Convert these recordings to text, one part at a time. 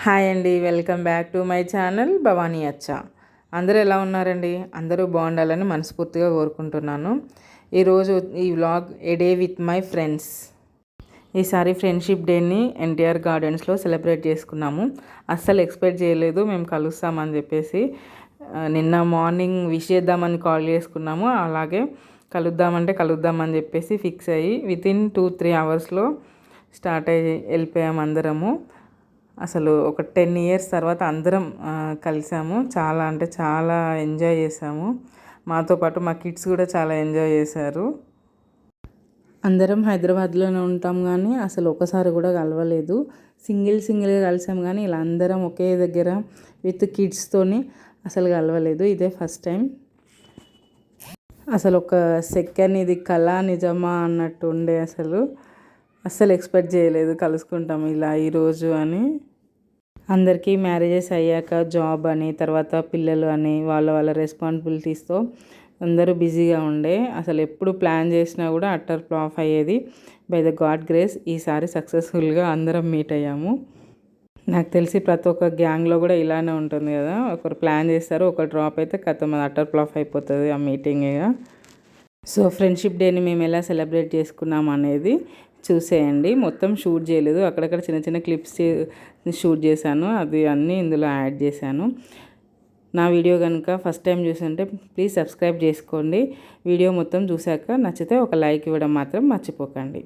Hi అండి, welcome back to my channel Bhavani అచ్చా. అందరూ ఎలా ఉన్నారండి? అందరూ బాగుండాలని మనస్ఫూర్తిగా కోరుకుంటున్నాను. ఈరోజు ఈ vlog A day with my friends. ఈసారి ఫ్రెండ్షిప్ డేని ఎన్టీఆర్ గార్డెన్స్లో సెలబ్రేట్ చేసుకున్నాము. అస్సలు ఎక్స్పెక్ట్ చేయలేదు మేము కలుస్తామని చెప్పేసి. నిన్న మార్నింగ్ విష్ చేద్దామని కాల్ చేసుకున్నాము. అలాగే కలుద్దామని చెప్పేసి ఫిక్స్ అయ్యి వితిన్ 2-3 అవర్స్లో స్టార్ట్ అయ్యి వెళ్ళిపోయాము అందరము. అసలు ఒక 10 ఇయర్స్ తర్వాత అందరం కలిసాము. చాలా ఎంజాయ్ చేసాము. మాతో పాటు మా కిడ్స్ కూడా చాలా ఎంజాయ్ చేశారు. అందరం హైదరాబాద్లోనే ఉంటాం కానీ అసలు ఒకసారి కూడా కలవలేదు. సింగిల్గా కలిసాం కానీ ఇలా అందరం ఒకే దగ్గర విత్ కిడ్స్తోని అసలు కలవలేదు. ఇదే ఫస్ట్ టైం. అసలు ఒక సెకండ్ ఇది కళ నిజమా అన్నట్టు ఉండే. అస్సలు ఎక్స్పెక్ట్ చేయలేదు కలుసుకుంటాము ఇలా ఈరోజు అని. అందరికీ మ్యారేజెస్ అయ్యాక జాబ్ అని, తర్వాత పిల్లలు అని, వాళ్ళ రెస్పాన్సిబిలిటీస్తో అందరూ బిజీగా ఉండే. అసలు ఎప్పుడు ప్లాన్ చేసినా కూడా అట్టర్ ఫ్లాప్ అయ్యేది. బై ద గాడ్ గ్రేస్ ఈసారి సక్సెస్ఫుల్గా అందరం మీట్ అయ్యాము. నాకు తెలిసి ప్రతి ఒక్క గ్యాంగ్లో కూడా ఇలానే ఉంటుంది కదా, ఒకరు ప్లాన్ చేస్తారు, ఒకరు డ్రాప్ అయితే కథ అట్టర్ ఫ్లాప్ అయిపోతుంది ఆ మీటింగ్. సో ఫ్రెండ్షిప్ డేని మేము ఎలా సెలబ్రేట్ చేసుకున్నాం అనేది చూసేయండి. మొత్తం షూట్ చేయలేదు, అక్కడక్కడ చిన్న క్లిప్స్ షూట్ చేశాను. అది అన్నీ ఇందులో యాడ్ చేశాను. నా వీడియో కనుక ఫస్ట్ టైం చూస్తుంటే ప్లీజ్ సబ్స్క్రైబ్ చేసుకోండి. వీడియో మొత్తం చూశాక నచ్చితే ఒక లైక్ ఇవ్వడం మాత్రం మర్చిపోకండి.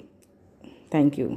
Thank you.